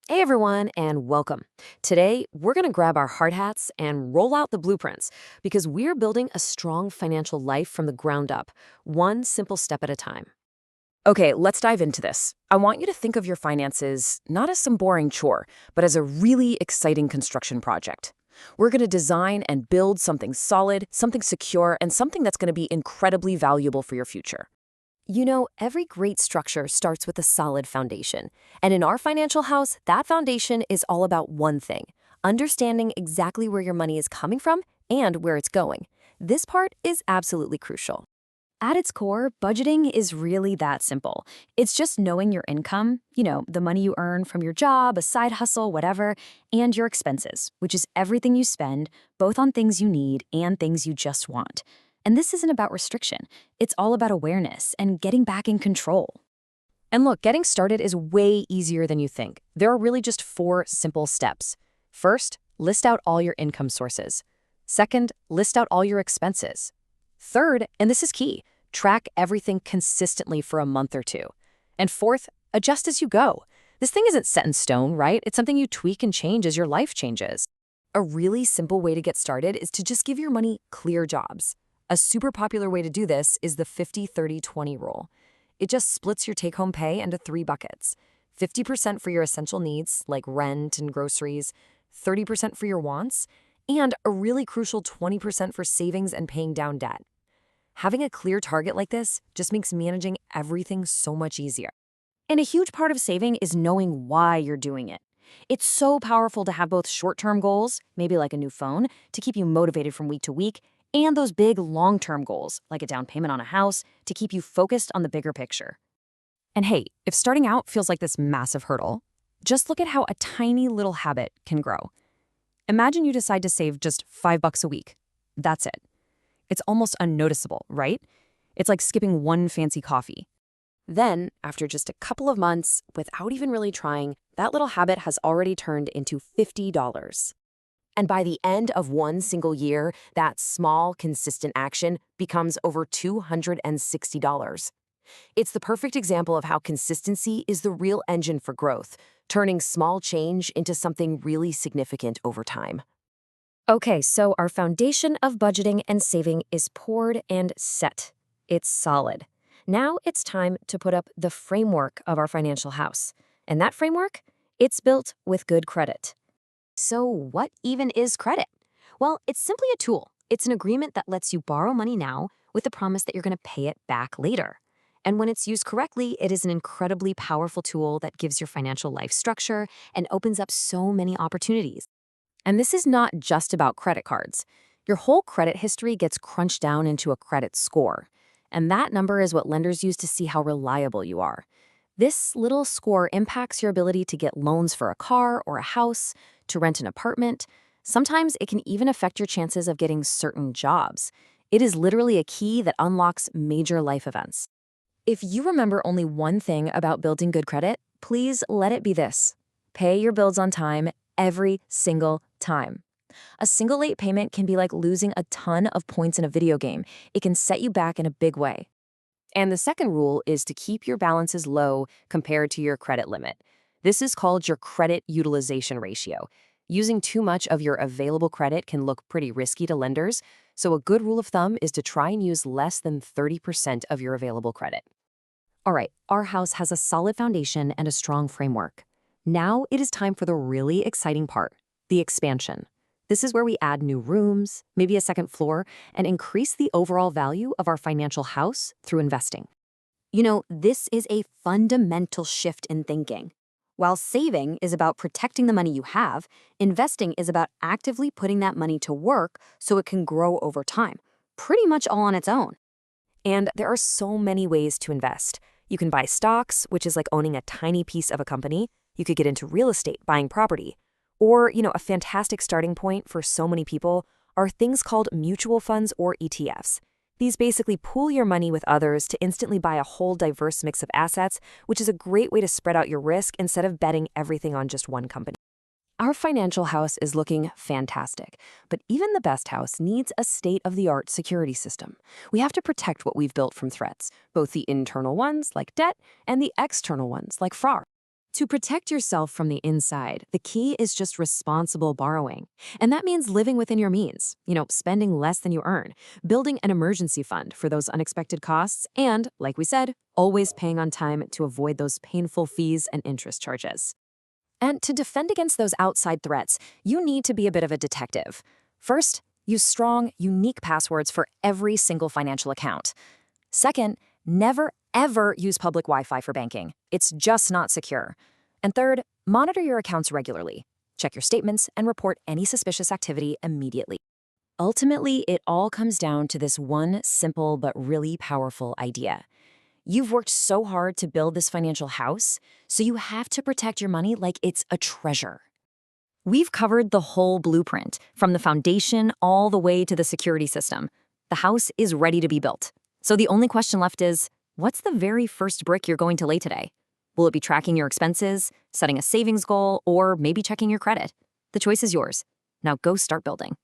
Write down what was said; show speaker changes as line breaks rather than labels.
Hey everyone, and welcome. Today, we're going to grab our hard hats and roll out the blueprints because we're building a strong financial life from the ground up, one simple step at a time.
Okay, let's dive into this. I want you to think of your finances not as some boring chore, but as a really exciting construction project. We're going to design and build something solid, something secure, and something that's going to be incredibly valuable for your future.
You know, every great structure starts with a solid foundation. And in our financial house, that foundation is all about one thing: understanding exactly where your money is coming from and where it's going. This part is absolutely crucial.
At its core, budgeting is really that simple. It's just knowing your income, the money you earn from your job, a side hustle, whatever, and your expenses, which is everything you spend, both on things you need and things you just want. And this isn't about restriction. It's all about awareness and getting back in control.
And look, getting started is way easier than you think. There are really just 4 simple steps. First, list out all your income sources. Second, list out all your expenses. Third, and this is key, track everything consistently for a month or 2. And fourth, adjust as you go. This thing isn't set in stone, right? It's something you tweak and change as your life changes.
A really simple way to get started is to just give your money clear jobs. A super popular way to do this is the 50-30-20 rule. It just splits your take-home pay into 3 buckets: 50% for your essential needs, like rent and groceries, 30% for your wants, and a really crucial 20% for savings and paying down debt. Having a clear target like this just makes managing everything so much easier.
And a huge part of saving is knowing why you're doing it. It's so powerful to have both short-term goals, maybe like a new phone, to keep you motivated from week to week, and those big long-term goals, like a down payment on a house, to keep you focused on the bigger picture.
And hey, if starting out feels like this massive hurdle, just look at how a tiny little habit can grow. Imagine you decide to save just $5 a week. That's it. It's almost unnoticeable, right? It's like skipping one fancy coffee.
Then, after just a couple of months, without even really trying, that little habit has already turned into $50. And by the end of one single year, that small, consistent action becomes over $260. It's the perfect example of how consistency is the real engine for growth, turning small change into something really significant over time. Okay, so our foundation of budgeting and saving is poured and set. It's solid. Now it's time to put up the framework of our financial house. And that framework? It's built with good credit. So what even is credit? Well, it's simply a tool. It's an agreement that lets you borrow money now with the promise that you're going to pay it back later. And when it's used correctly, it is an incredibly powerful tool that gives your financial life structure and opens up so many opportunities. And this is not just about credit cards. Your whole credit history gets crunched down into a credit score. And that number is what lenders use to see how reliable you are. This little score impacts your ability to get loans for a car or a house, to rent an apartment. Sometimes it can even affect your chances of getting certain jobs. It is literally a key that unlocks major life events. If you remember only one thing about building good credit, please let it be this: pay your bills on time every single time. A single late payment can be like losing a ton of points in a video game. It can set you back in a big way. And the second rule is to keep your balances low compared to your credit limit. This is called your credit utilization ratio. Using too much of your available credit can look pretty risky to lenders, so a good rule of thumb is to try and use less than 30% of your available credit. All right, our house has a solid foundation and a strong framework. Now it is time for the really exciting part: the expansion. This is where we add new rooms, maybe a second floor, and increase the overall value of our financial house through investing. You know, this is a fundamental shift in thinking. While saving is about protecting the money you have, investing is about actively putting that money to work so it can grow over time, pretty much all on its own. And there are so many ways to invest. You can buy stocks, which is like owning a tiny piece of a company. You could get into real estate, buying property. Or, a fantastic starting point for so many people are things called mutual funds or ETFs. These basically pool your money with others to instantly buy a whole diverse mix of assets, which is a great way to spread out your risk instead of betting everything on just one company. Our financial house is looking fantastic, but even the best house needs a state-of-the-art security system. We have to protect what we've built from threats, both the internal ones, like debt, and the external ones, like fraud. To protect yourself from the inside, the key is just responsible borrowing. And that means living within your means, spending less than you earn, building an emergency fund for those unexpected costs, and, like we said, always paying on time to avoid those painful fees and interest charges.
And to defend against those outside threats, you need to be a bit of a detective. First, use strong, unique passwords for every single financial account. Second, never, ever use public Wi-Fi for banking. It's just not secure. And third, monitor your accounts regularly. Check your statements and report any suspicious activity immediately.
Ultimately, it all comes down to this one simple but really powerful idea. You've worked so hard to build this financial house, so you have to protect your money like it's a treasure.
We've covered the whole blueprint, from the foundation all the way to the security system. The house is ready to be built. So the only question left is, what's the very first brick you're going to lay today? Will it be tracking your expenses, setting a savings goal, or maybe checking your credit? The choice is yours. Now go start building.